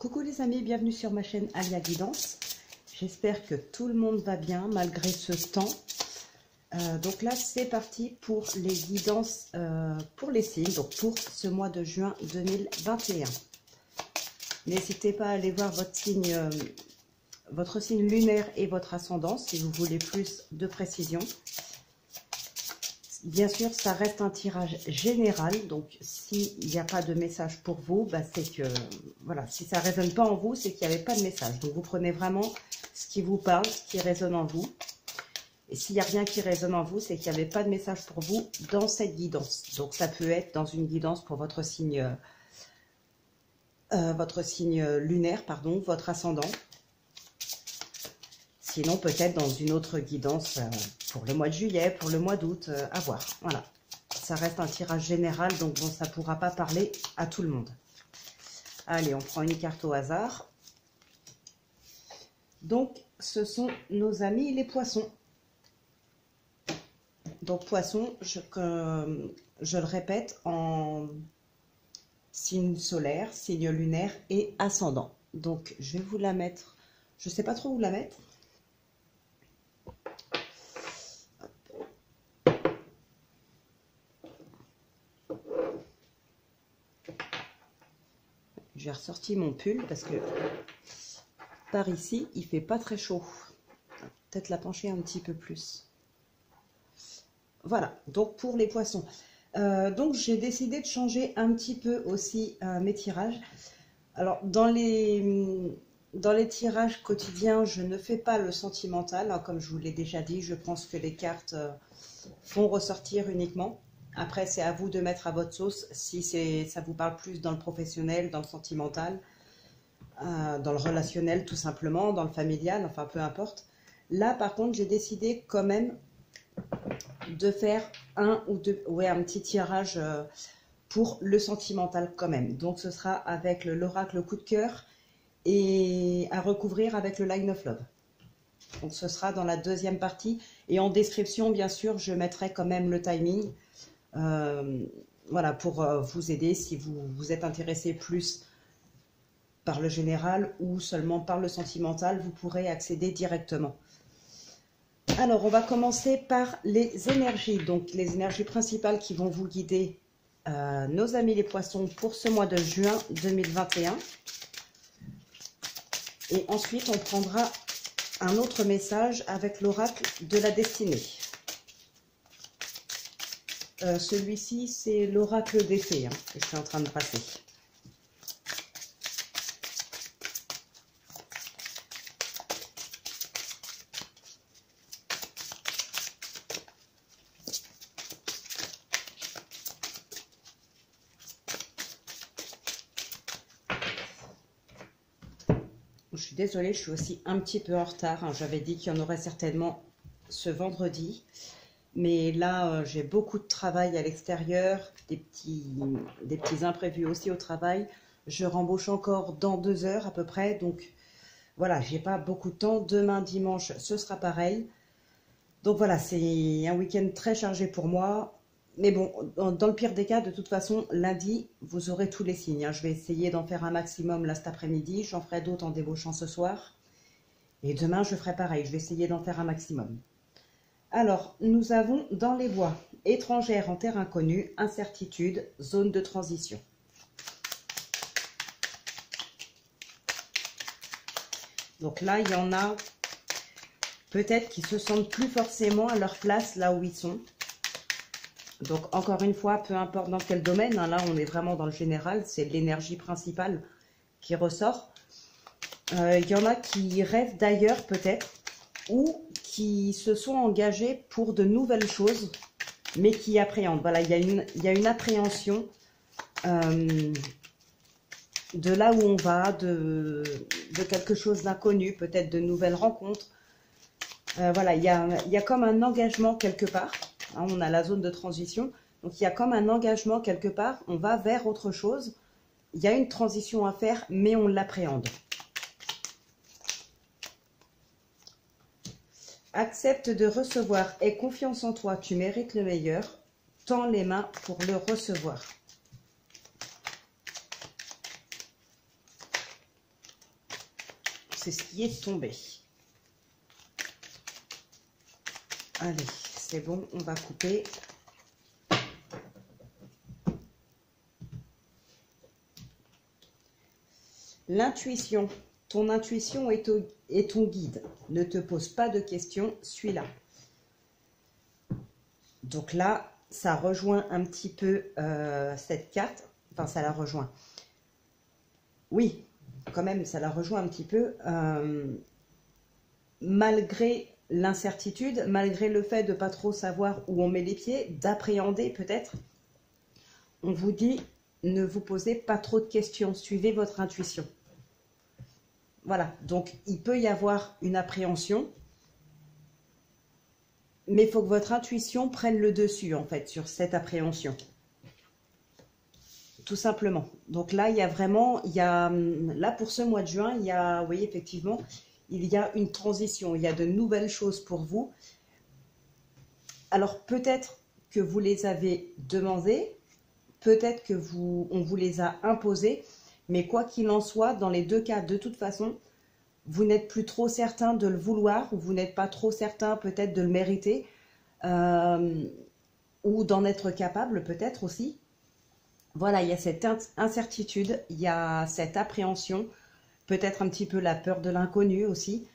Coucou les amis, bienvenue sur ma chaîne Alia Guidance. J'espère que tout le monde va bien malgré ce temps. Donc là, c'est parti pour les guidances pour les signes, donc pour ce mois de juin 2021. N'hésitez pas à aller voir votre signe lunaire et votre ascendant si vous voulez plus de précision. Bien sûr, ça reste un tirage général, donc s'il n'y a pas de message pour vous, bah c'est que, voilà, si ça ne résonne pas en vous, c'est qu'il n'y avait pas de message. Donc vous prenez vraiment ce qui vous parle, ce qui résonne en vous. Et s'il n'y a rien qui résonne en vous, c'est qu'il n'y avait pas de message pour vous dans cette guidance. Donc ça peut être dans une guidance pour votre signe lunaire, pardon, votre ascendant. Sinon, peut-être dans une autre guidance pour le mois de juillet, pour le mois d'août, à voir. Voilà, ça reste un tirage général, donc bon, ça ne pourra pas parler à tout le monde. Allez, on prend une carte au hasard. Donc, ce sont nos amis les poissons. Donc, poissons, je le répète, en signe solaire, signe lunaire et ascendant. Donc, je vais vous la mettre, je ne sais pas trop où la mettre. J'ai ressorti mon pull parce que par ici, il fait pas très chaud. Peut-être la pencher un petit peu plus. Voilà, donc pour les poissons. Donc j'ai décidé de changer un petit peu aussi mes tirages. Alors dans les tirages quotidiens, je ne fais pas le sentimental. Hein, comme je vous l'ai déjà dit, je pense que les cartes font ressortir uniquement. Après, c'est à vous de mettre à votre sauce si ça vous parle plus dans le professionnel, dans le sentimental, dans le relationnel tout simplement, dans le familial, enfin peu importe. Là, par contre, j'ai décidé quand même de faire un petit tirage pour le sentimental quand même. Donc, ce sera avec l'oracle coup de cœur et à recouvrir avec le Line of Love. Donc, ce sera dans la deuxième partie. Et en description, bien sûr, je mettrai quand même le timing. Voilà, pour vous aider si vous êtes intéressé plus par le général ou seulement par le sentimental, vous pourrez accéder directement. Alors, on va commencer par les énergies. Donc, les énergies principales qui vont vous guider, nos amis les poissons, pour ce mois de juin 2021. Et ensuite, on prendra un autre message avec l'oracle de la destinée. Celui-ci, c'est l'oracle des fées que je suis en train de passer. Je suis désolée, je suis aussi un petit peu en retard. Hein. J'avais dit qu'il y en aurait certainement ce vendredi. Mais là, j'ai beaucoup de travail à l'extérieur, des petits imprévus aussi au travail. Je rembauche encore dans 2 heures à peu près. Donc voilà, j'ai pas beaucoup de temps. Demain, dimanche, ce sera pareil. Donc voilà, c'est un week-end très chargé pour moi. Mais bon, dans le pire des cas, de toute façon, lundi, vous aurez tous les signes. Hein. Je vais essayer d'en faire un maximum là cet après-midi. J'en ferai d'autres en débauchant ce soir. Et demain, je ferai pareil. Je vais essayer d'en faire un maximum. Alors, nous avons dans les voies étrangères en terre inconnue, incertitude, zone de transition. Donc là, il y en a peut-être qui se sentent plus forcément à leur place là où ils sont. Donc encore une fois, peu importe dans quel domaine, hein, là on est vraiment dans le général, c'est l'énergie principale qui ressort. Il y en a qui rêvent d'ailleurs peut-être, ou qui se sont engagés pour de nouvelles choses, mais qui appréhendent. Voilà, il y a une appréhension de là où on va, de quelque chose d'inconnu, peut-être de nouvelles rencontres. Voilà, il y a comme un engagement quelque part. Hein, on a la zone de transition, donc il y a comme un engagement quelque part. On va vers autre chose. Il y a une transition à faire, mais on l'appréhende. Accepte de recevoir, aie confiance en toi, tu mérites le meilleur. Tends les mains pour le recevoir. c'est ce qui est tombé. Allez, c'est bon, on va couper. L'intuition. Ton intuition est ton guide. Ne te pose pas de questions, suis-la. Donc là, ça rejoint un petit peu cette carte. Enfin, ça la rejoint. Oui, quand même, ça la rejoint un petit peu. Malgré l'incertitude, malgré le fait de ne pas trop savoir où on met les pieds, d'appréhender peut-être, on vous dit, ne vous posez pas trop de questions, suivez votre intuition. Voilà, donc il peut y avoir une appréhension, mais il faut que votre intuition prenne le dessus, en fait, sur cette appréhension. Tout simplement. Donc là, il y a vraiment, là pour ce mois de juin, il y a, vous voyez, effectivement, il y a une transition, il y a de nouvelles choses pour vous. Alors peut-être que vous les avez demandées, peut-être que on vous les a imposées, mais quoi qu'il en soit, dans les deux cas, de toute façon, vous n'êtes plus trop certain de le vouloir, ou vous n'êtes pas trop certain peut-être de le mériter, ou d'en être capable peut-être aussi. Voilà, il y a cette incertitude, il y a cette appréhension, peut-être un petit peu la peur de l'inconnu aussi,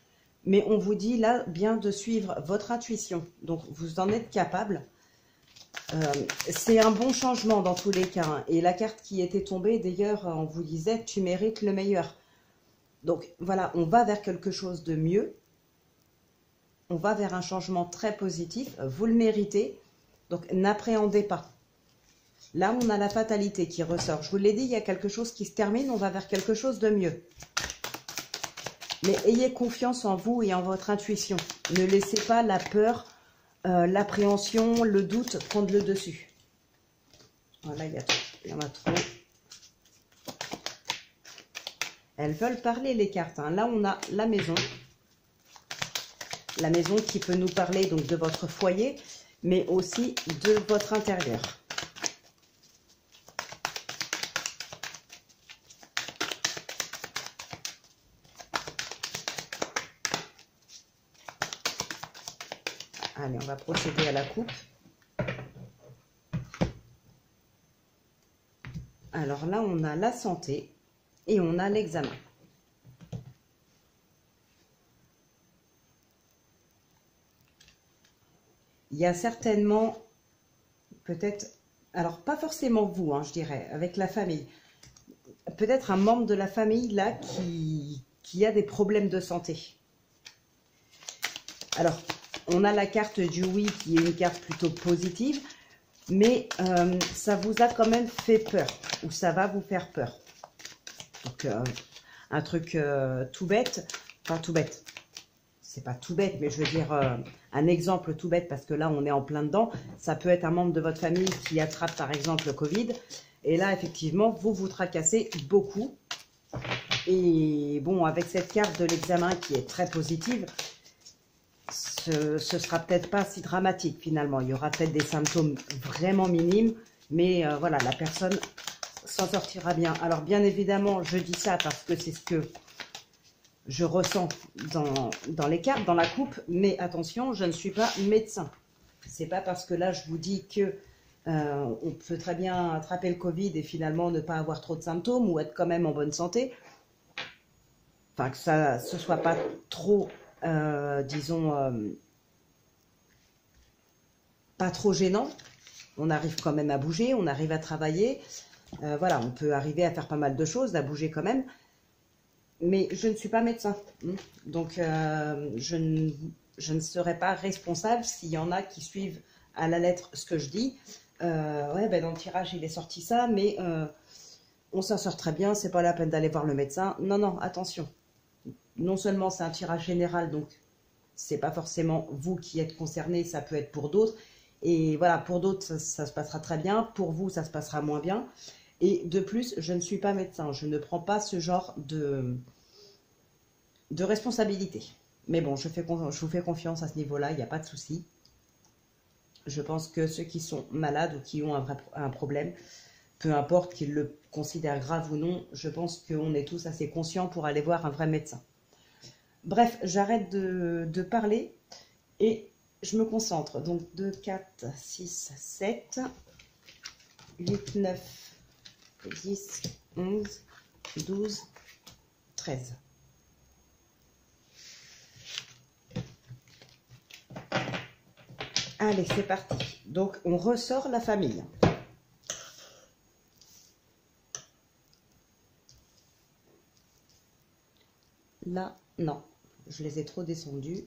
mais on vous dit là bien de suivre votre intuition, donc vous en êtes capable. C'est un bon changement dans tous les cas, hein. Et la carte qui était tombée, d'ailleurs, on vous disait, tu mérites le meilleur. Donc voilà, on va vers quelque chose de mieux, on va vers un changement très positif, vous le méritez, donc n'appréhendez pas. Là, on a la fatalité qui ressort. Je vous l'ai dit, il y a quelque chose qui se termine, on va vers quelque chose de mieux. Mais ayez confiance en vous et en votre intuition. Ne laissez pas la peur, l'appréhension, le doute prendre le dessus. Voilà, il y en a trop. Elles veulent parler, les cartes, hein. Là, on a la maison. La maison qui peut nous parler donc de votre foyer, mais aussi de votre intérieur. Allez, on va procéder à la coupe. Alors là, on a la santé et on a l'examen. Il y a certainement, peut-être, alors pas forcément vous, hein, je dirais, avec la famille. Peut-être un membre de la famille là qui a des problèmes de santé. Alors, on a la carte du oui qui est une carte plutôt positive, mais ça vous a quand même fait peur, ou ça va vous faire peur. Donc, un truc tout bête, enfin tout bête, c'est pas tout bête, mais je veux dire un exemple tout bête, parce que là on est en plein dedans, ça peut être un membre de votre famille qui attrape par exemple le Covid, et là effectivement vous vous tracassez beaucoup, et bon, avec cette carte de l'examen qui est très positive, ce sera peut-être pas si dramatique finalement. Il y aura peut-être des symptômes vraiment minimes, mais voilà, la personne s'en sortira bien. Alors bien évidemment, je dis ça parce que c'est ce que je ressens dans les cartes, dans la coupe, mais attention, je ne suis pas médecin. C'est pas parce que là je vous dis que on peut très bien attraper le Covid et finalement ne pas avoir trop de symptômes ou être quand même en bonne santé. Enfin, que ça ce soit pas trop disons, pas trop gênant. On arrive quand même à bouger, on arrive à travailler. Voilà, on peut arriver à faire pas mal de choses, à bouger quand même. Mais je ne suis pas médecin. Donc, je ne serai pas responsable s'il y en a qui suivent à la lettre ce que je dis. Ouais, ben dans le tirage, il est sorti ça, mais on s'en sort très bien, c'est pas la peine d'aller voir le médecin. Non, non, attention. Non seulement c'est un tirage général, donc c'est pas forcément vous qui êtes concerné, ça peut être pour d'autres. Et voilà, pour d'autres, ça se passera très bien. Pour vous, ça se passera moins bien. Et de plus, je ne suis pas médecin. Je ne prends pas ce genre de responsabilité. Mais bon, je vous fais confiance à ce niveau-là, il n'y a pas de souci. Je pense que ceux qui sont malades ou qui ont un problème, peu importe qu'ils le considèrent grave ou non, je pense qu'on est tous assez conscients pour aller voir un vrai médecin. Bref, j'arrête de parler et je me concentre. Donc 2, 4, 6, 7, 8, 9, 10, 11, 12, 13. Allez, c'est parti. Donc, on ressort la famille. Là, non. Je les ai trop descendus.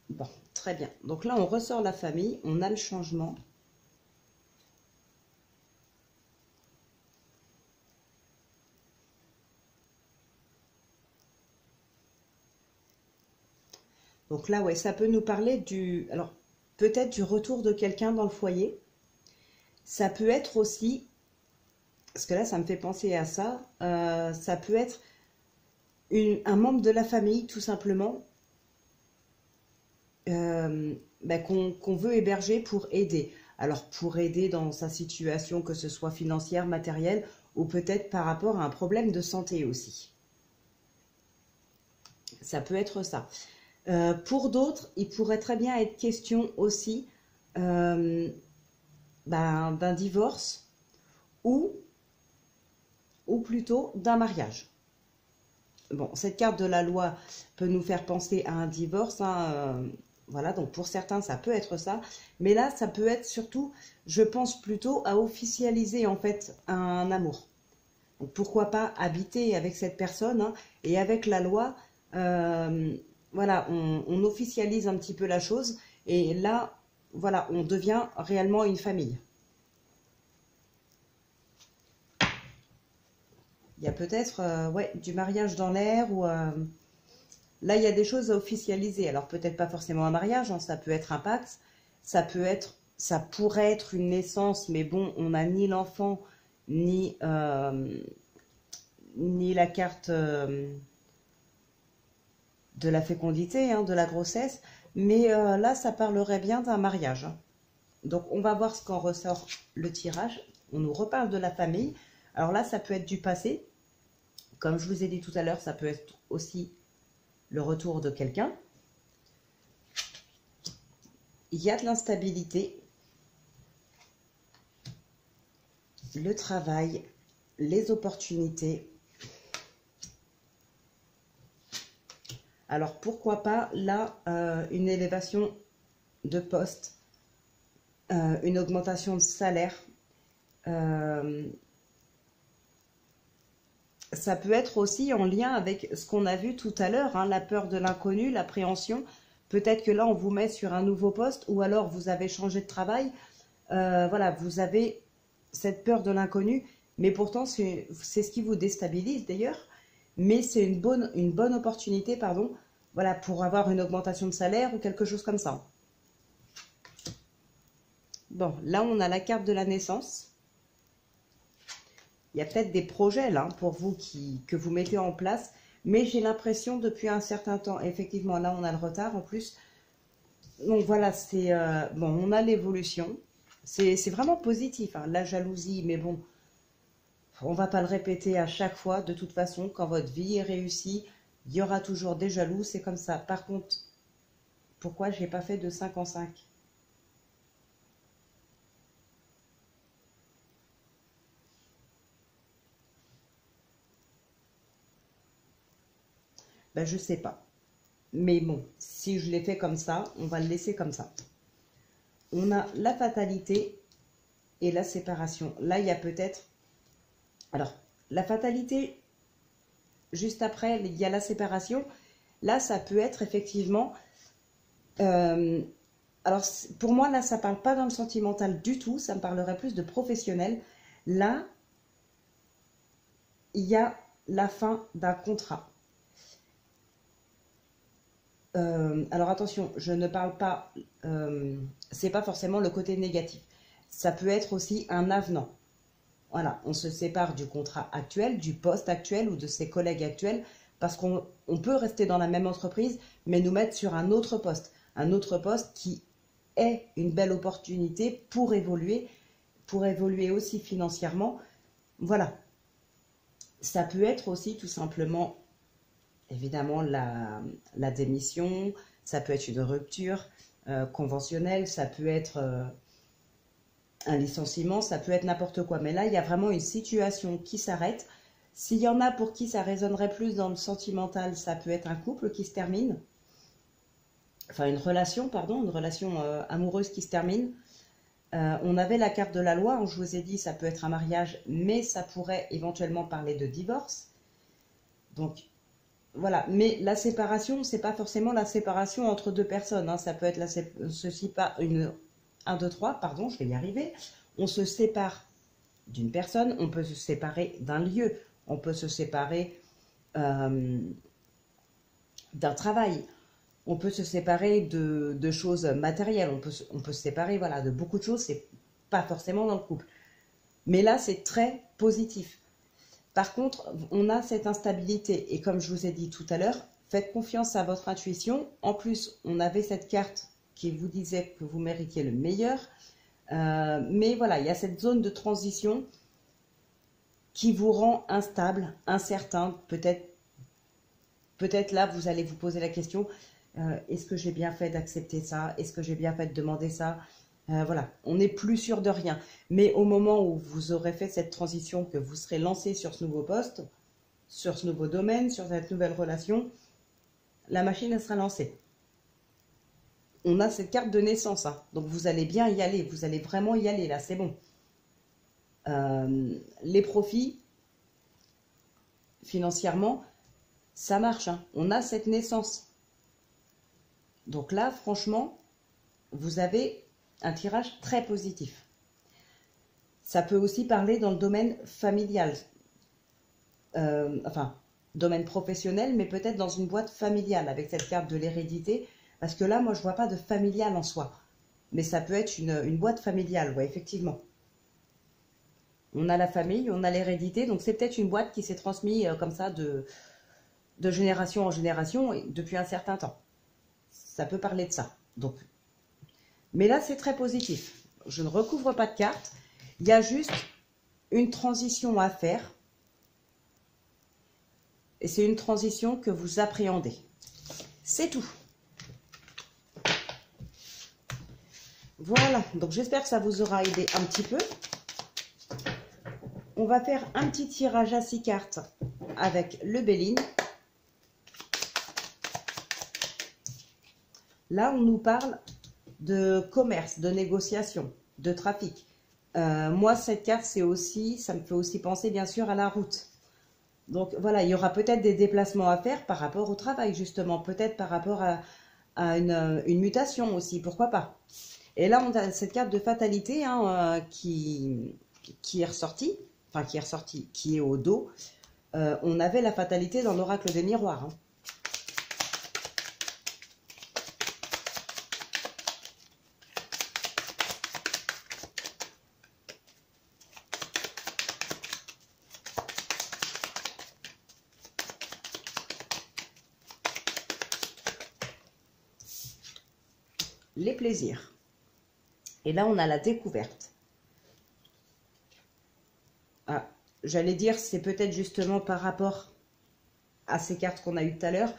Bon, très bien. Donc là, on ressort la famille. On a le changement. Donc là, ouais, ça peut nous parler du... Alors, peut-être du retour de quelqu'un dans le foyer. Ça peut être aussi... Parce que là, ça me fait penser à ça. Ça peut être un membre de la famille, tout simplement, qu'on veut héberger pour aider. Alors, pour aider dans sa situation, que ce soit financière, matérielle, ou peut-être par rapport à un problème de santé aussi. Ça peut être ça. Pour d'autres, il pourrait très bien être question aussi d'un divorce ou plutôt d'un mariage. Bon, cette carte de la loi peut nous faire penser à un divorce, hein, voilà, donc pour certains, ça peut être ça. Mais là, ça peut être surtout, je pense plutôt à officialiser en fait un amour. Donc pourquoi pas habiter avec cette personne, hein, et avec la loi, voilà, on officialise un petit peu la chose. Et là, voilà, on devient réellement une famille. Il y a peut-être ouais, du mariage dans l'air ou là il y a des choses à officialiser. Alors peut-être pas forcément un mariage, hein, ça peut être un pacte, ça pourrait être une naissance, mais bon, on n'a ni l'enfant ni ni la carte de la fécondité, hein, de la grossesse, mais là ça parlerait bien d'un mariage, hein. Donc on va voir ce qu'en ressort le tirage. On nous reparle de la famille. Alors là, ça peut être du passé. Comme je vous ai dit tout à l'heure, ça peut être aussi le retour de quelqu'un. Il y a de l'instabilité, le travail, les opportunités. Alors pourquoi pas là une élévation de poste, une augmentation de salaire. Ça peut être aussi en lien avec ce qu'on a vu tout à l'heure, hein, la peur de l'inconnu, l'appréhension. Peut-être que là, on vous met sur un nouveau poste ou alors vous avez changé de travail. Voilà, vous avez cette peur de l'inconnu, mais pourtant, c'est ce qui vous déstabilise d'ailleurs. Mais c'est une bonne opportunité, pardon, voilà, pour avoir une augmentation de salaire ou quelque chose comme ça. Bon, là, on a la carte de la naissance. Il y a peut-être des projets là pour vous que vous mettez en place, mais j'ai l'impression depuis un certain temps, effectivement, là on a le retard en plus. Donc voilà, c'est bon, on a l'évolution. C'est vraiment positif, hein, la jalousie, mais bon, on va pas le répéter à chaque fois. De toute façon, quand votre vie est réussie, il y aura toujours des jaloux, c'est comme ça. Par contre, pourquoi j'ai pas fait de 5 en 5? Ben, je sais pas. Mais bon, si je l'ai fait comme ça, on va le laisser comme ça. On a la fatalité et la séparation. Là, il y a peut-être... Alors, la fatalité, juste après, il y a la séparation. Là, ça peut être effectivement... alors, pour moi, là, ça ne parle pas dans le sentimental du tout. Ça me parlerait plus de professionnel. Là, il y a la fin d'un contrat. Alors attention, je ne parle pas, c'est pas forcément le côté négatif. Ça peut être aussi un avenant. Voilà, on se sépare du contrat actuel, du poste actuel ou de ses collègues actuels, parce qu'on peut rester dans la même entreprise, mais nous mettre sur un autre poste qui est une belle opportunité pour évoluer aussi financièrement. Voilà. Ça peut être aussi tout simplement, évidemment, la démission, ça peut être une rupture conventionnelle, ça peut être un licenciement, ça peut être n'importe quoi. Mais là, il y a vraiment une situation qui s'arrête. S'il y en a pour qui ça résonnerait plus dans le sentimental, ça peut être un couple qui se termine. Enfin, une relation, pardon, une relation amoureuse qui se termine. On avait la carte de la loi, je vous ai dit, ça peut être un mariage, mais ça pourrait éventuellement parler de divorce. Donc, voilà. Mais la séparation, c'est pas forcément la séparation entre deux personnes. Hein. Ça peut être ceci pas une 1, 2, 3, pardon, je vais y arriver. On se sépare d'une personne, on peut se séparer d'un lieu, on peut se séparer d'un travail. On peut se séparer de choses matérielles, on peut se séparer voilà, de beaucoup de choses, c'est pas forcément dans le couple. Mais là, c'est très positif. Par contre, on a cette instabilité. Et comme je vous ai dit tout à l'heure, faites confiance à votre intuition. En plus, on avait cette carte qui vous disait que vous méritiez le meilleur. Mais voilà, il y a cette zone de transition qui vous rend instable, incertain. Peut-être là, vous allez vous poser la question... est-ce que j'ai bien fait d'accepter ça? Est-ce que j'ai bien fait de demander ça? Voilà, on n'est plus sûr de rien. Mais au moment où vous aurez fait cette transition, que vous serez lancé sur ce nouveau poste, sur ce nouveau domaine, sur cette nouvelle relation, la machine, elle sera lancée. On a cette carte de naissance, hein. Donc vous allez bien y aller, vous allez vraiment y aller, là, c'est bon. Les profits, financièrement, ça marche, hein. On a cette naissance. Donc là, franchement, vous avez un tirage très positif. Ça peut aussi parler dans le domaine familial. Enfin, domaine professionnel, mais peut-être dans une boîte familiale, avec cette carte de l'hérédité. Parce que là, moi, je ne vois pas de familial en soi. Mais ça peut être une boîte familiale, ouais, effectivement. On a la famille, on a l'hérédité, donc c'est peut-être une boîte qui s'est transmise comme ça de génération en génération depuis un certain temps. Ça peut parler de ça. Donc, mais là, c'est très positif. Je ne recouvre pas de carte. Il y a juste une transition à faire. Et c'est une transition que vous appréhendez. C'est tout. Voilà. Donc, j'espère que ça vous aura aidé un petit peu. On va faire un petit tirage à 6 cartes avec le Béline. Là, on nous parle de commerce, de négociation, de trafic. Moi, cette carte, ça me fait aussi penser, bien sûr, à la route. Donc, voilà, il y aura peut-être des déplacements à faire par rapport au travail, justement. Peut-être par rapport à une mutation aussi, pourquoi pas. Et là, on a cette carte de fatalité hein, qui est ressortie, enfin, qui est au dos. On avait la fatalité dans l'oracle des miroirs. Hein. Les plaisirs. Et là, on a la découverte. Ah, j'allais dire, c'est peut-être justement par rapport à ces cartes qu'on a eues tout à l'heure.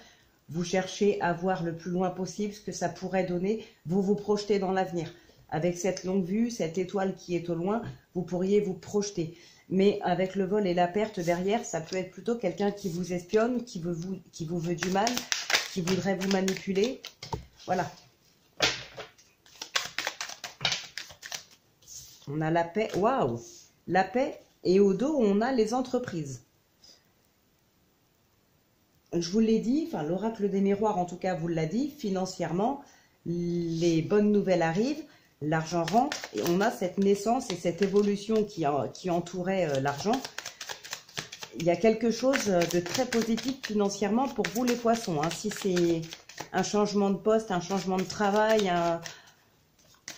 Vous cherchez à voir le plus loin possible ce que ça pourrait donner. Vous vous projetez dans l'avenir. Avec cette longue vue, cette étoile qui est au loin, vous pourriez vous projeter. Mais avec le vol et la perte derrière, ça peut être plutôt quelqu'un qui vous espionne, qui vous veut du mal, qui voudrait vous manipuler. Voilà. On a la paix. Waouh! La paix et au dos, on a les entreprises. Je vous l'ai dit, enfin l'oracle des miroirs en tout cas vous l'a dit, financièrement, les bonnes nouvelles arrivent, l'argent rentre et on a cette naissance et cette évolution qui entourait l'argent. Il y a quelque chose de très positif financièrement pour vous les poissons. Hein. Si c'est un changement de poste, un changement de travail,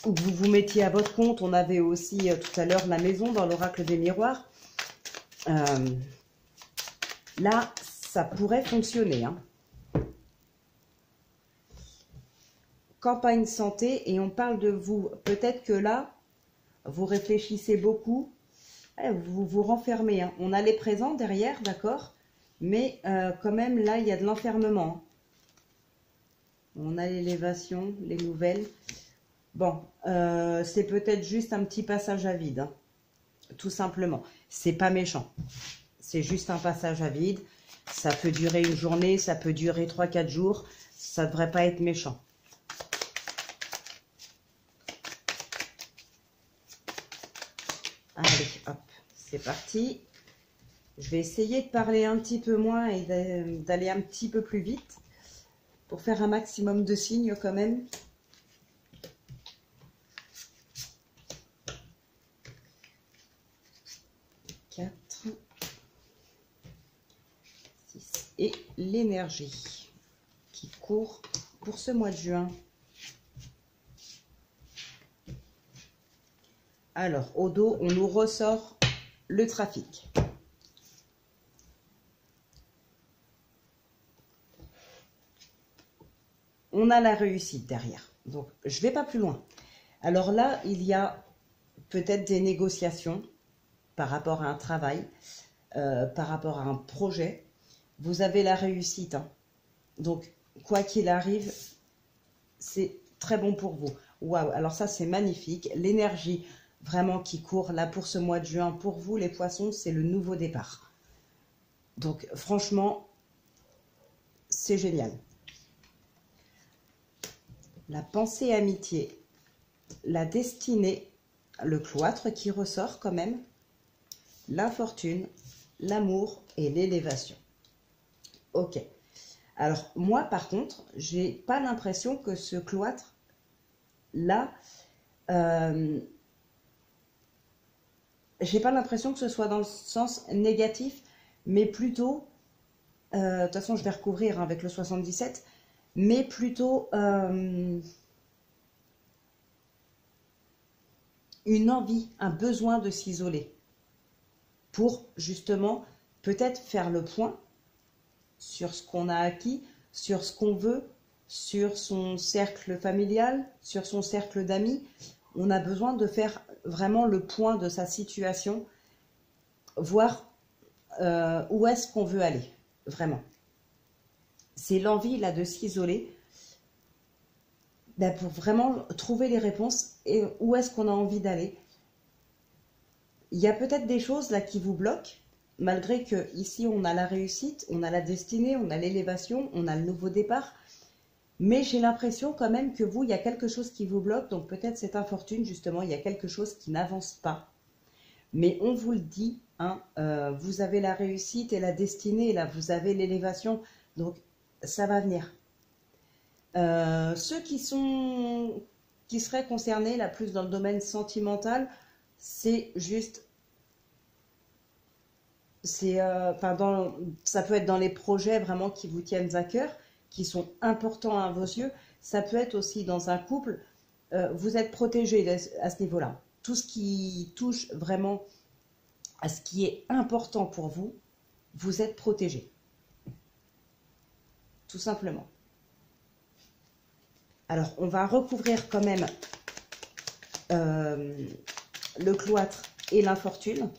ou que vous vous mettiez à votre compte, on avait aussi tout à l'heure la maison dans l'oracle des miroirs. Là, ça pourrait fonctionner. Hein. Campagne santé et on parle de vous. Peut-être que là, vous réfléchissez beaucoup Vous vous renfermez, hein. On a les présents derrière, d'accord? Mais quand même, là, il y a de l'enfermement. On a l'élévation, les nouvelles. Bon, c'est peut-être juste un petit passage à vide, hein, tout simplement. C'est pas méchant. C'est juste un passage à vide. Ça peut durer une journée, ça peut durer 3-4 jours. Ça ne devrait pas être méchant. Allez, hop, c'est parti. Je vais essayer de parler un petit peu moins et d'aller un petit peu plus vite pour faire un maximum de signes quand même. Et l'énergie qui court pour ce mois de juin. Alors, au dos, on nous ressort le trafic. On a la réussite derrière. Donc, je ne vais pas plus loin. Alors là, il y a peut-être des négociations par rapport à un travail, par rapport à un projet. Vous avez la réussite, hein. Donc, quoi qu'il arrive, c'est très bon pour vous. Waouh, alors ça, c'est magnifique. L'énergie vraiment qui court là pour ce mois de juin, pour vous, les poissons, c'est le nouveau départ. Donc, franchement, c'est génial. La pensée amitié, la destinée, le cloître qui ressort quand même, l'infortune, l'amour et l'élévation. Ok. Alors, moi, par contre, j'ai pas l'impression que ce cloître-là, j'ai pas l'impression que ce soit dans le sens négatif, mais plutôt, de toute façon, je vais recouvrir avec le 77, mais plutôt une envie, un besoin de s'isoler pour justement peut-être faire le point sur ce qu'on a acquis, sur ce qu'on veut, sur son cercle familial, sur son cercle d'amis. On a besoin de faire vraiment le point de sa situation, voir où est-ce qu'on veut aller, vraiment. C'est l'envie là de s'isoler pour vraiment trouver les réponses et où est-ce qu'on a envie d'aller. Il y a peut-être des choses là qui vous bloquent, malgré que ici on a la réussite, on a la destinée, on a l'élévation, on a le nouveau départ. Mais j'ai l'impression quand même que vous, il y a quelque chose qui vous bloque. Donc peut-être cette infortune, justement, il y a quelque chose qui n'avance pas. Mais on vous le dit, hein, vous avez la réussite et la destinée, là, vous avez l'élévation. Donc ça va venir. Ceux qui seraient concernés, là, plus dans le domaine sentimental, c'est juste... ça peut être dans les projets vraiment qui vous tiennent à cœur, qui sont importants à vos yeux. Ça peut être aussi dans un couple. Vous êtes protégé à ce niveau-là. Tout ce qui touche vraiment à ce qui est important pour vous, vous êtes protégé. Tout simplement. Alors, on va recouvrir quand même le cloître et l'infortune.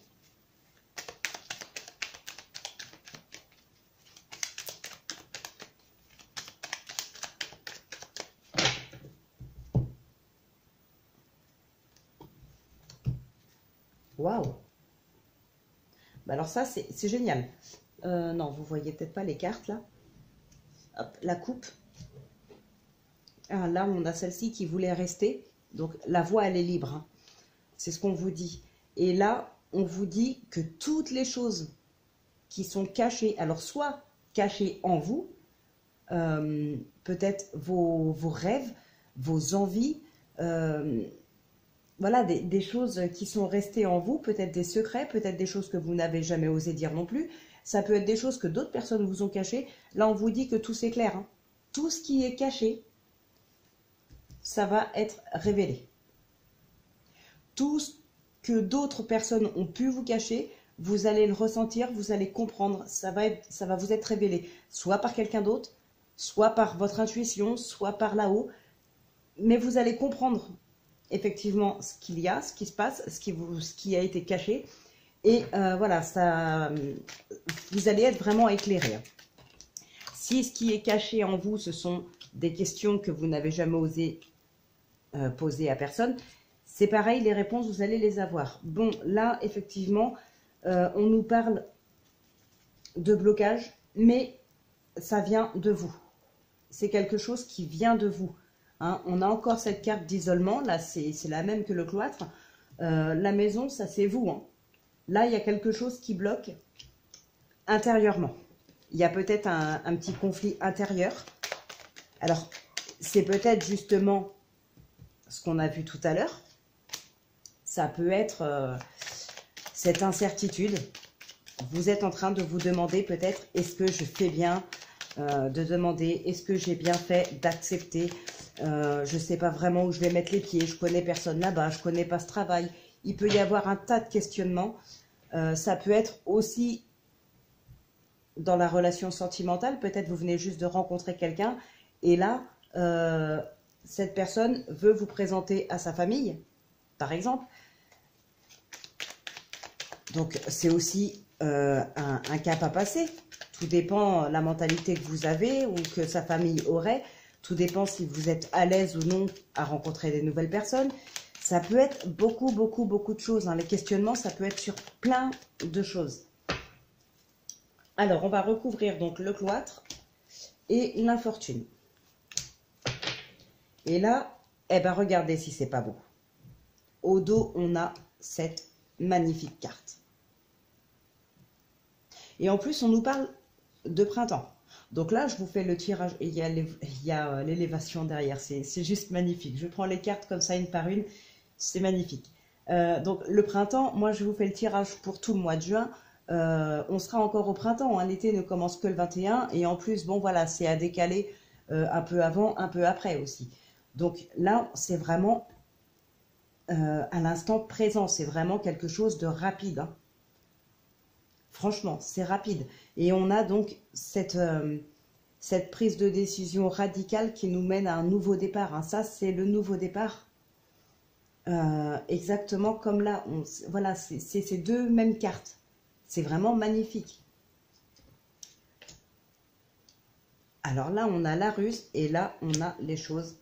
Waouh! Bah alors ça, c'est génial. Non, vous voyez peut-être pas les cartes là. Hop, la coupe. Ah, là, on a celle-ci qui voulait rester. Donc, la voie, elle est libre, hein. C'est ce qu'on vous dit. Et là, on vous dit que toutes les choses qui sont cachées, alors soit cachées en vous, peut-être vos rêves, vos envies, voilà, des choses qui sont restées en vous, peut-être des secrets, peut-être des choses que vous n'avez jamais osé dire non plus. Ça peut être des choses que d'autres personnes vous ont cachées. Là, on vous dit que tout c'est clair, hein. Tout ce qui est caché, ça va être révélé. Tout ce que d'autres personnes ont pu vous cacher, vous allez le ressentir, vous allez comprendre, ça va vous être révélé, soit par quelqu'un d'autre, soit par votre intuition, soit par là-haut, mais vous allez comprendre effectivement ce qu'il y a, ce qui se passe, ce qui a été caché, Et voilà, ça, vous allez être vraiment éclairé. Si ce qui est caché en vous, ce sont des questions que vous n'avez jamais osé poser à personne, c'est pareil, les réponses, vous allez les avoir. Bon, là, effectivement, on nous parle de blocage, mais ça vient de vous. C'est quelque chose qui vient de vous. Hein. On a encore cette carte d'isolement, là, c'est la même que le cloître. La maison, ça, c'est vous. Hein. Là, il y a quelque chose qui bloque intérieurement. Il y a peut-être un petit conflit intérieur. Alors, c'est peut-être justement ce qu'on a vu tout à l'heure. Ça peut être cette incertitude. Vous êtes en train de vous demander peut-être, est-ce que je fais bien de demander, est-ce que j'ai bien fait d'accepter, je ne sais pas vraiment où je vais mettre les pieds, je connais personne là-bas, je ne connais pas ce travail. Il peut y avoir un tas de questionnements. Ça peut être aussi dans la relation sentimentale, peut-être vous venez juste de rencontrer quelqu'un et là, cette personne veut vous présenter à sa famille, par exemple. Donc, c'est aussi un cap à passer. Tout dépend de la mentalité que vous avez ou que sa famille aurait. Tout dépend si vous êtes à l'aise ou non à rencontrer des nouvelles personnes. Ça peut être beaucoup de choses. Hein. Les questionnements, ça peut être sur plein de choses. Alors, on va recouvrir donc le cloître et l'infortune. Et là, eh ben, regardez si c'est pas beau. Au dos, on a cette magnifique carte. Et en plus, on nous parle de printemps. Donc là, je vous fais le tirage. Il y a l'élévation derrière. C'est juste magnifique. Je prends les cartes comme ça, une par une. C'est magnifique. Donc, le printemps, moi, je vous fais le tirage pour tout le mois de juin. On sera encore au printemps. Hein. L'été ne commence que le 21. Et en plus, bon, voilà, c'est à décaler un peu avant, un peu après aussi. Donc là, c'est vraiment à l'instant présent. C'est vraiment quelque chose de rapide. Hein. Franchement, c'est rapide. Et on a donc cette prise de décision radicale qui nous mène à un nouveau départ. Hein. Ça, c'est le nouveau départ. Exactement comme là. Voilà, c'est ces deux mêmes cartes. C'est vraiment magnifique. Alors là, on a la ruse et là, on a les choses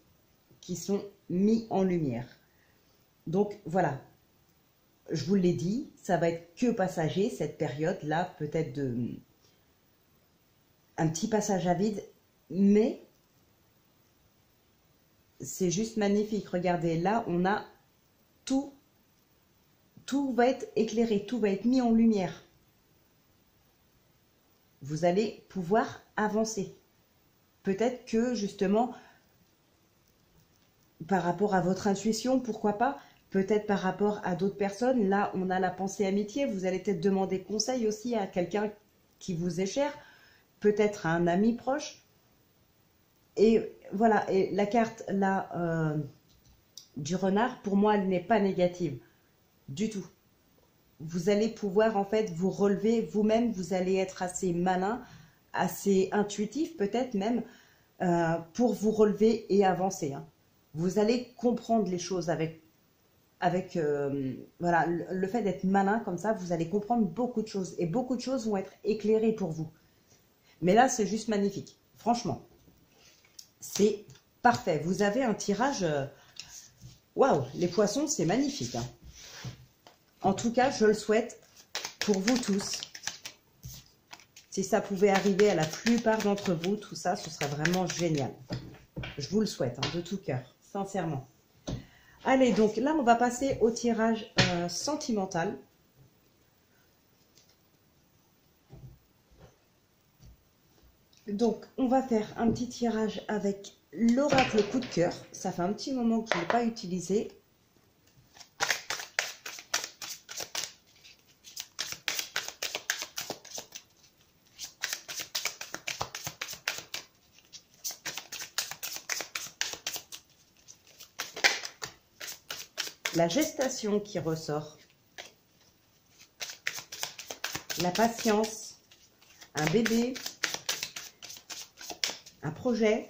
qui sont mises en lumière. Donc, voilà. Je vous l'ai dit, ça va être que passager, cette période-là, peut-être un petit passage à vide, mais c'est juste magnifique. Regardez, là, on a tout va être éclairé, tout va être mis en lumière. Vous allez pouvoir avancer. Peut-être que, justement, par rapport à votre intuition, pourquoi pas, peut-être par rapport à d'autres personnes. Là, on a la pensée amitié. Vous allez peut-être demander conseil aussi à quelqu'un qui vous est cher, peut-être à un ami proche. Et voilà, et la carte là du renard, pour moi, elle n'est pas négative du tout. Vous allez pouvoir en fait vous relever vous-même. Vous allez être assez malin, assez intuitif peut-être même pour vous relever et avancer. Hein. Vous allez comprendre les choses avec voilà, le fait d'être malin comme ça, vous allez comprendre beaucoup de choses et beaucoup de choses vont être éclairées pour vous. Mais là, c'est juste magnifique. Franchement, c'est parfait. Vous avez un tirage... Waouh, les poissons, c'est magnifique. Hein. En tout cas, je le souhaite pour vous tous. Si ça pouvait arriver à la plupart d'entre vous, tout ça, ce serait vraiment génial. Je vous le souhaite, hein, de tout cœur, sincèrement. Allez, donc là, on va passer au tirage sentimental. Donc, on va faire un petit tirage avec l'oracle coup de cœur. Ça fait un petit moment que je ne l'ai pas utilisé. La gestation qui ressort. La patience. Un bébé. Un projet.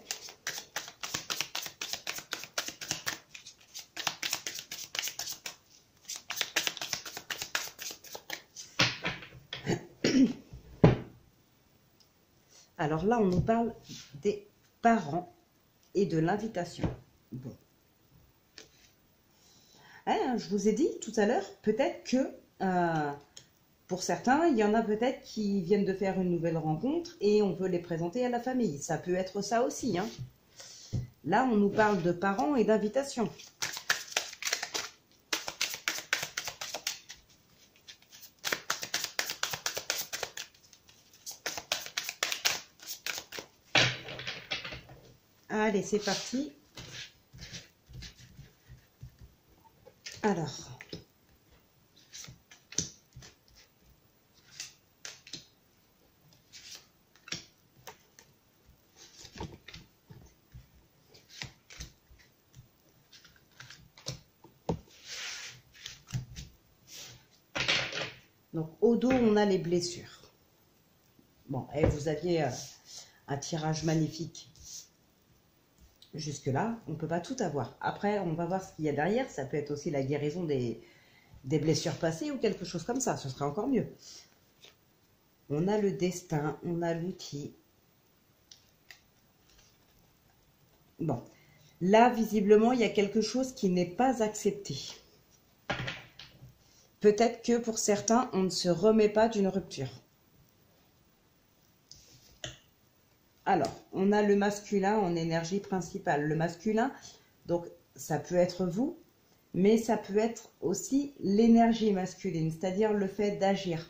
Alors là, on nous parle des parents et de l'invitation. Bon. Hein, je vous ai dit tout à l'heure, peut-être que pour certains, il y en a peut-être qui viennent de faire une nouvelle rencontre et on veut les présenter à la famille. Ça peut être ça aussi, hein. Là, on nous parle de parents et d'invitation. Allez, c'est parti. Alors, donc au dos, on a les blessures. Bon, et vous aviez un tirage magnifique. Jusque-là, on ne peut pas tout avoir. Après, on va voir ce qu'il y a derrière. Ça peut être aussi la guérison des blessures passées ou quelque chose comme ça. Ce serait encore mieux. On a le destin, on a l'outil. Bon, là, visiblement, il y a quelque chose qui n'est pas accepté. Peut-être que pour certains, on ne se remet pas d'une rupture. Alors, on a le masculin en énergie principale. Le masculin, donc ça peut être vous, mais ça peut être aussi l'énergie masculine, c'est-à-dire le fait d'agir,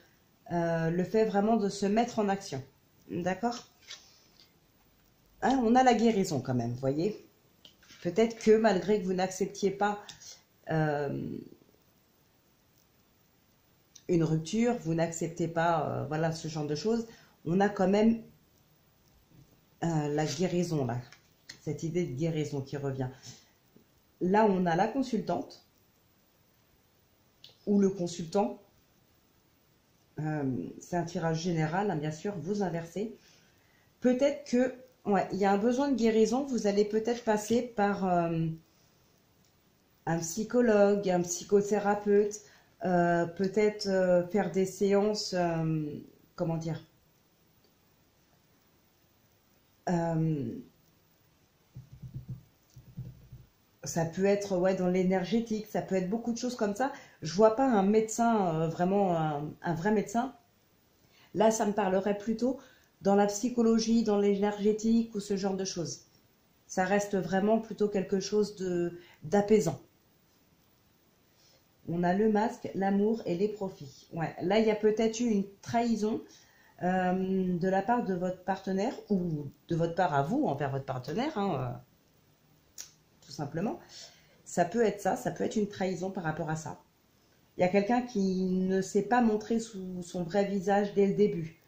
le fait vraiment de se mettre en action. D'accord? Hein, on a la guérison quand même, vous voyez? Peut-être que malgré que vous n'acceptiez pas une rupture, vous n'acceptez pas voilà, ce genre de choses, on a quand même la guérison, là, cette idée de guérison qui revient. Là, on a la consultante ou le consultant. C'est un tirage général, hein, bien sûr, vous inversez. Peut-être que, ouais, il y a un besoin de guérison. Vous allez peut-être passer par un psychologue, un psychothérapeute, peut-être faire des séances, comment dire, ça peut être ouais, dans l'énergétique, ça peut être beaucoup de choses comme ça. Je vois pas un médecin, vraiment un vrai médecin. Là, ça me parlerait plutôt dans la psychologie, dans l'énergétique ou ce genre de choses. Ça reste vraiment plutôt quelque chose d'apaisant. On a le masque, l'amour et les profits. Ouais, là, il y a peut-être eu une trahison de la part de votre partenaire ou de votre part à vous envers votre partenaire, hein, tout simplement. Ça peut être ça, ça peut être une trahison par rapport à ça. Il y a quelqu'un qui ne s'est pas montré sous son vrai visage dès le début.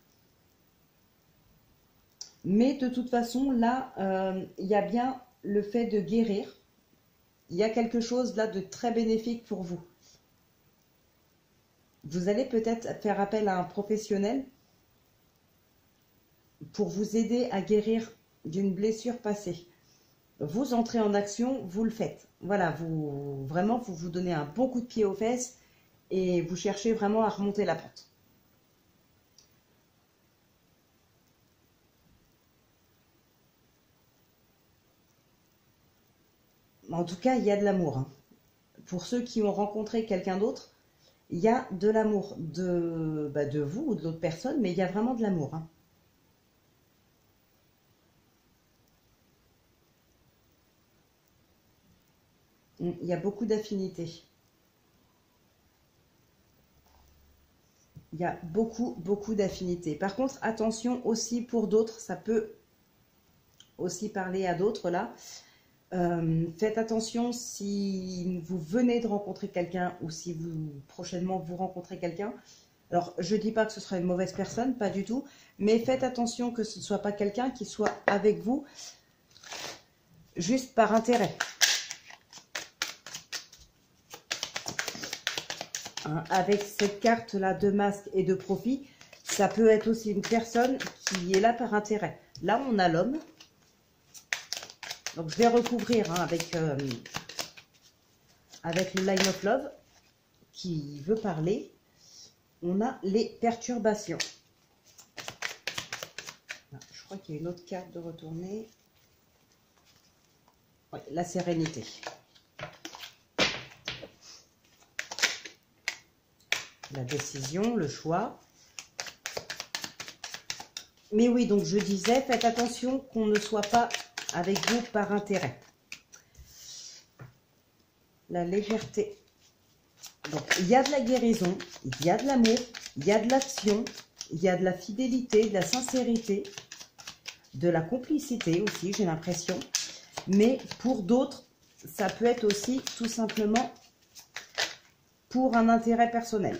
Mais de toute façon, là, il y a bien le fait de guérir. Il y a quelque chose là de très bénéfique pour vous. Vous allez peut-être faire appel à un professionnel pour vous aider à guérir d'une blessure passée. Vous entrez en action, vous le faites. Voilà, vous vraiment, vous donnez un bon coup de pied aux fesses et vous cherchez vraiment à remonter la pente. En tout cas, il y a de l'amour, hein. Pour ceux qui ont rencontré quelqu'un d'autre, il y a de l'amour de vous ou de l'autre personne, mais il y a vraiment de l'amour, hein. Il y a beaucoup d'affinités. Il y a beaucoup d'affinités. Par contre, attention aussi pour d'autres, ça peut aussi parler à d'autres là. Faites attention si vous venez de rencontrer quelqu'un ou si vous prochainement vous rencontrez quelqu'un. Alors, je ne dis pas que ce sera une mauvaise personne, pas du tout, mais faites attention que ce ne soit pas quelqu'un qui soit avec vous juste par intérêt. Hein, avec cette carte-là de masque et de profit, ça peut être aussi une personne qui est là par intérêt. Là, on a l'homme. Donc, je vais recouvrir hein, avec le Line of Love qui veut parler. On a les perturbations. Je crois qu'il y a une autre carte de retourner. Oui, la sérénité. La décision, le choix. Mais oui, donc je disais, faites attention qu'on ne soit pas avec vous par intérêt. La légèreté. Donc, il y a de la guérison, il y a de l'amour, il y a de l'action, il y a de la fidélité, de la sincérité, de la complicité aussi, j'ai l'impression. Mais pour d'autres, ça peut être aussi tout simplement pour un intérêt personnel.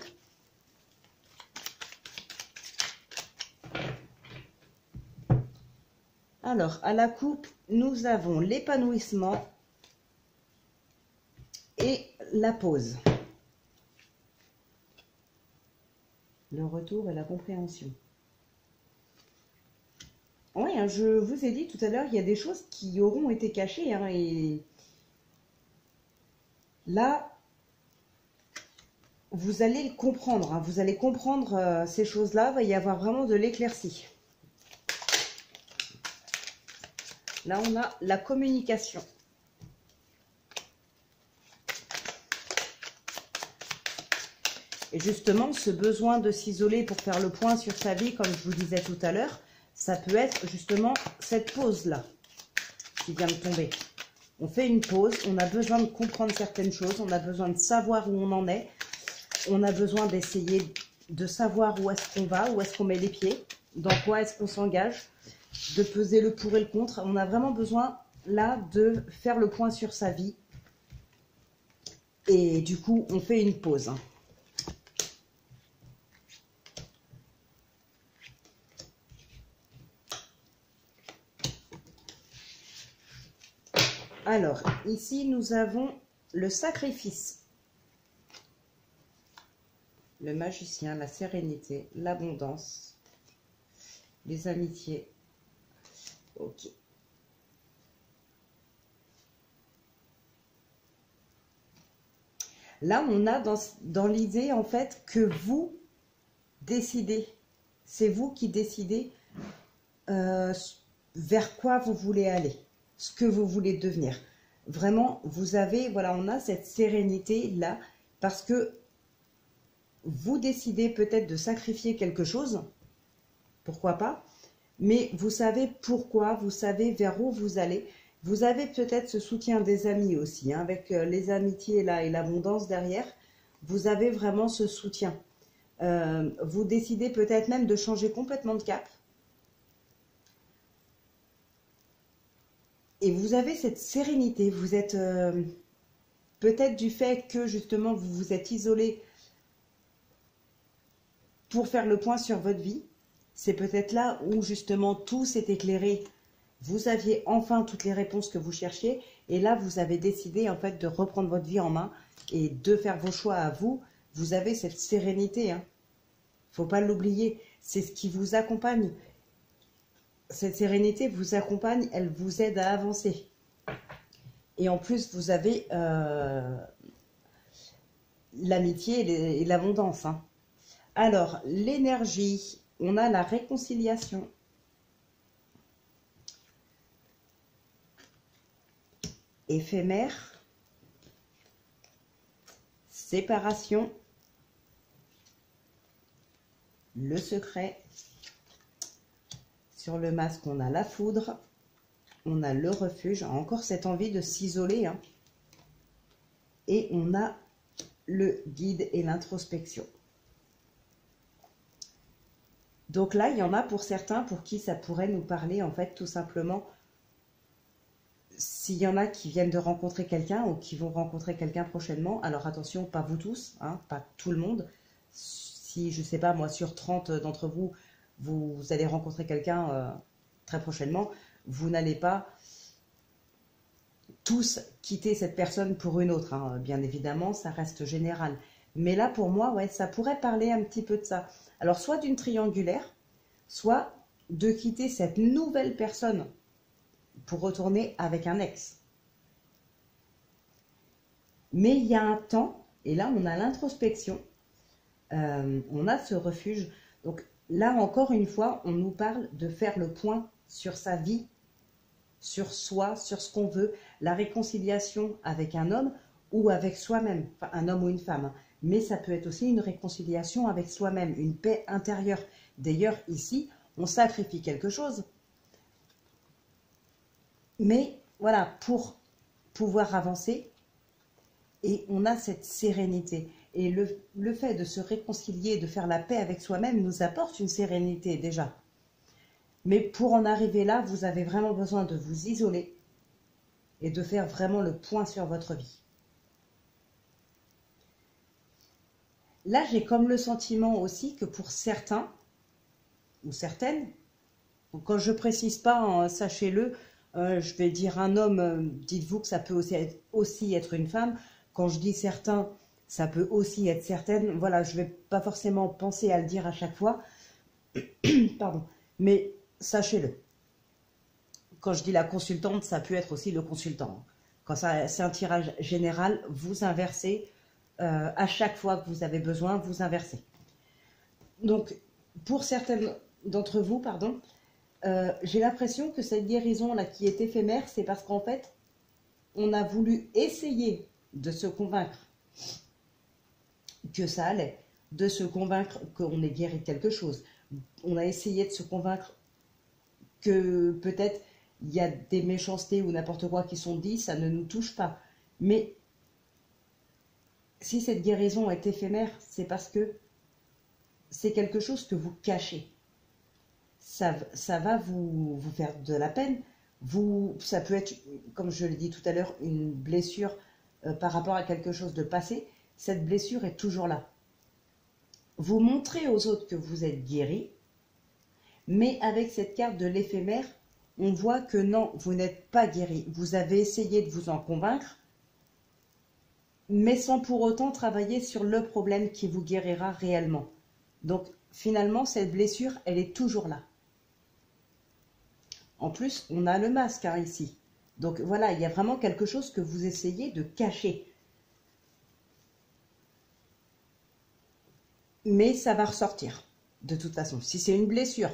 Alors, à la coupe, nous avons l'épanouissement et la pause. Le retour et la compréhension. Oui, hein, je vous ai dit tout à l'heure, il y a des choses qui auront été cachées. Hein, et là, vous allez le comprendre. Hein, vous allez comprendre ces choses-là. Il va y avoir vraiment de l'éclaircie. Là, on a la communication. Et justement, ce besoin de s'isoler pour faire le point sur sa vie, comme je vous disais tout à l'heure, ça peut être justement cette pause-là qui vient de tomber. On fait une pause, on a besoin de comprendre certaines choses, on a besoin de savoir où on en est, on a besoin d'essayer de savoir où est-ce qu'on va, où est-ce qu'on met les pieds, dans quoi est-ce qu'on s'engage, de peser le pour et le contre. On a vraiment besoin, là, de faire le point sur sa vie. Et du coup, on fait une pause. Hein. Alors, ici, nous avons le sacrifice, le magicien, la sérénité, l'abondance, les amitiés. Ok. Là, on a dans l'idée, en fait, que vous décidez. C'est vous qui décidez vers quoi vous voulez aller, ce que vous voulez devenir. Vraiment, vous avez, voilà, on a cette sérénité-là, parce que vous décidez peut-être de sacrifier quelque chose, pourquoi pas, mais vous savez pourquoi, vous savez vers où vous allez. Vous avez peut-être ce soutien des amis aussi, hein, avec les amitiés là et l'abondance derrière. Vous avez vraiment ce soutien. Vous décidez peut-être même de changer complètement de cap. Et vous avez cette sérénité. Vous êtes peut-être du fait que justement vous vous êtes isolé pour faire le point sur votre vie. C'est peut-être là où justement tout s'est éclairé. Vous aviez enfin toutes les réponses que vous cherchiez. Et là, vous avez décidé en fait de reprendre votre vie en main et de faire vos choix à vous. Vous avez cette sérénité. Hein. Faut pas l'oublier. C'est ce qui vous accompagne. Cette sérénité vous accompagne. Elle vous aide à avancer. Et en plus, vous avez l'amitié et l'abondance. Hein. Alors, l'énergie. On a la réconciliation. Éphémère. Séparation. Le secret. Sur le masque, on a la foudre. On a le refuge. Encore cette envie de s'isoler. Hein. Et on a le guide et l'introspection. Donc là, il y en a pour certains pour qui ça pourrait nous parler, en fait, tout simplement, s'il y en a qui viennent de rencontrer quelqu'un ou qui vont rencontrer quelqu'un prochainement. Alors attention, pas vous tous, hein, pas tout le monde. Si, je ne sais pas, moi, sur 30 d'entre vous, vous allez rencontrer quelqu'un très prochainement, vous n'allez pas tous quitter cette personne pour une autre. Hein. Bien évidemment, ça reste général. Mais là, pour moi, ouais, ça pourrait parler un petit peu de ça. Alors, soit d'une triangulaire, soit de quitter cette nouvelle personne pour retourner avec un ex. Mais il y a un temps, et là, on a l'introspection, on a ce refuge. Donc là, encore une fois, on nous parle de faire le point sur sa vie, sur soi, sur ce qu'on veut, la réconciliation avec un homme ou avec soi-même, enfin un homme ou une femme, hein. Mais ça peut être aussi une réconciliation avec soi-même, une paix intérieure. D'ailleurs, ici, on sacrifie quelque chose. Mais voilà, pour pouvoir avancer, et on a cette sérénité. Et le fait de se réconcilier, de faire la paix avec soi-même nous apporte une sérénité déjà. Mais pour en arriver là, vous avez vraiment besoin de vous isoler et de faire vraiment le point sur votre vie. Là, j'ai comme le sentiment aussi que pour certains ou certaines, donc quand je ne précise pas, hein, sachez-le, je vais dire un homme, dites-vous que ça peut aussi être une femme. Quand je dis certains, ça peut aussi être certaines. Voilà, je ne vais pas forcément penser à le dire à chaque fois. Pardon. Mais sachez-le. Quand je dis la consultante, ça peut être aussi le consultant. Quand c'est un tirage général, vous inversez. À chaque fois que vous avez besoin, vous inversez. Donc, pour certaines d'entre vous, pardon, j'ai l'impression que cette guérison-là qui est éphémère, c'est parce qu'en fait, on a voulu essayer de se convaincre que ça allait, de se convaincre qu'on est guéri de quelque chose. On a essayé de se convaincre que peut-être il y a des méchancetés ou n'importe quoi qui sont dites, ça ne nous touche pas. Mais si cette guérison est éphémère, c'est parce que c'est quelque chose que vous cachez. Ça va vous faire de la peine. Ça peut être, comme je l'ai dit tout à l'heure, une blessure par rapport à quelque chose de passé. Cette blessure est toujours là. Vous montrez aux autres que vous êtes guéri, mais avec cette carte de l'éphémère, on voit que non, vous n'êtes pas guéri. Vous avez essayé de vous en convaincre, mais sans pour autant travailler sur le problème qui vous guérira réellement. Donc, finalement, cette blessure, elle est toujours là. En plus, on a le masque hein, ici. Donc, voilà, il y a vraiment quelque chose que vous essayez de cacher. Mais ça va ressortir, de toute façon. Si c'est une blessure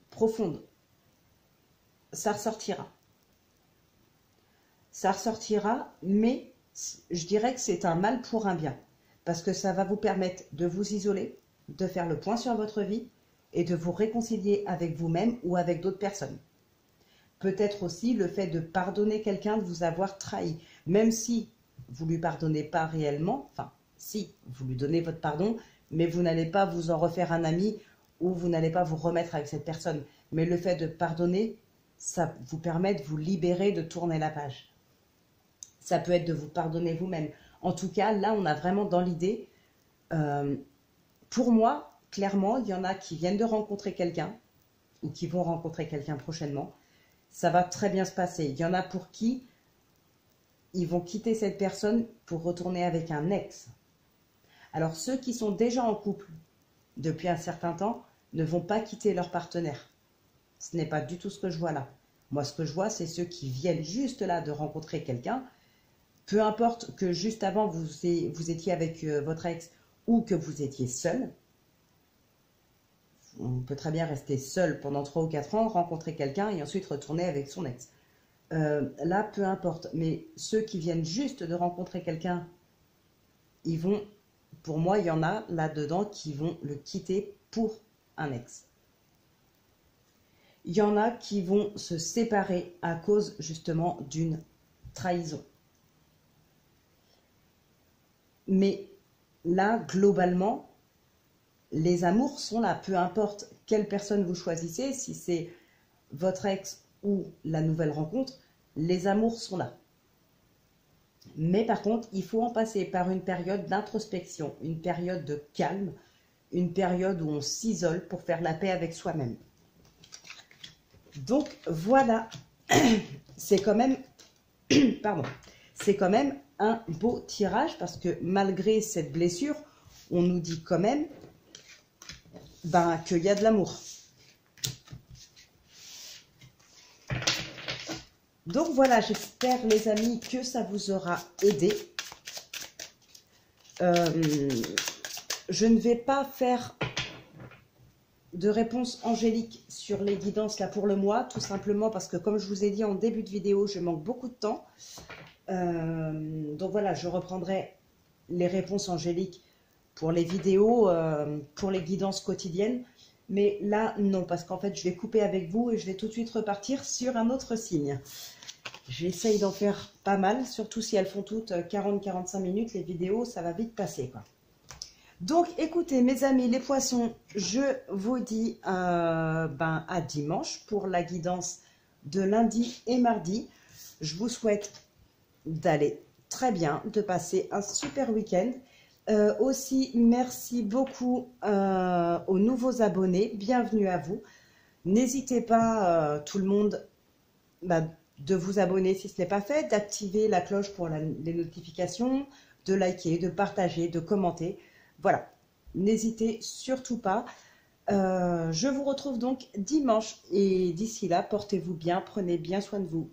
profonde, ça ressortira. Ça ressortira, mais je dirais que c'est un mal pour un bien. Parce que ça va vous permettre de vous isoler, de faire le point sur votre vie et de vous réconcilier avec vous-même ou avec d'autres personnes. Peut-être aussi le fait de pardonner quelqu'un de vous avoir trahi. Même si vous ne lui pardonnez pas réellement, enfin, si, vous lui donnez votre pardon, mais vous n'allez pas vous en refaire un ami ou vous n'allez pas vous remettre avec cette personne. Mais le fait de pardonner, ça vous permet de vous libérer, de tourner la page. Ça peut être de vous pardonner vous-même. En tout cas, là, on a vraiment dans l'idée, pour moi, clairement, il y en a qui viennent de rencontrer quelqu'un ou qui vont rencontrer quelqu'un prochainement. Ça va très bien se passer. Il y en a pour qui ils vont quitter cette personne pour retourner avec un ex. Alors, ceux qui sont déjà en couple depuis un certain temps ne vont pas quitter leur partenaire. Ce n'est pas du tout ce que je vois là. Moi, ce que je vois, c'est ceux qui viennent juste là de rencontrer quelqu'un. Peu importe que juste avant, vous étiez avec votre ex ou que vous étiez seul. On peut très bien rester seul pendant 3 ou 4 ans, rencontrer quelqu'un et ensuite retourner avec son ex. Là, peu importe. Mais ceux qui viennent juste de rencontrer quelqu'un, ils vont, pour moi, il y en a là-dedans qui vont le quitter pour un ex. Il y en a qui vont se séparer à cause justement d'une trahison. Mais là, globalement, les amours sont là. Peu importe quelle personne vous choisissez, si c'est votre ex ou la nouvelle rencontre, les amours sont là. Mais par contre, il faut en passer par une période d'introspection, une période de calme, une période où on s'isole pour faire la paix avec soi-même. Donc voilà, c'est quand même, pardon, c'est quand même un beau tirage parce que malgré cette blessure, on nous dit quand même qu'il y a de l'amour. Donc voilà, j'espère les amis que ça vous aura aidé. Je ne vais pas faire de réponse angélique sur les guidances là pour le mois, tout simplement parce que comme je vous ai dit en début de vidéo, je manque beaucoup de temps. Donc voilà, je reprendrai les réponses angéliques pour les vidéos, pour les guidances quotidiennes. Mais là, non, parce qu'en fait, je vais couper avec vous et je vais tout de suite repartir sur un autre signe. J'essaye d'en faire pas mal, surtout si elles font toutes 40-45 minutes, les vidéos, ça va vite passer, quoi. Donc, écoutez, mes amis, les poissons, je vous dis à dimanche pour la guidance de lundi et mardi. Je vous souhaite d'aller très bien, de passer un super week-end. Aussi, merci beaucoup aux nouveaux abonnés. Bienvenue à vous. N'hésitez pas, tout le monde, de vous abonner si ce n'est pas fait, d'activer la cloche pour les notifications, de liker, de partager, de commenter. Voilà, n'hésitez surtout pas. Je vous retrouve donc dimanche et d'ici là, portez-vous bien, prenez bien soin de vous.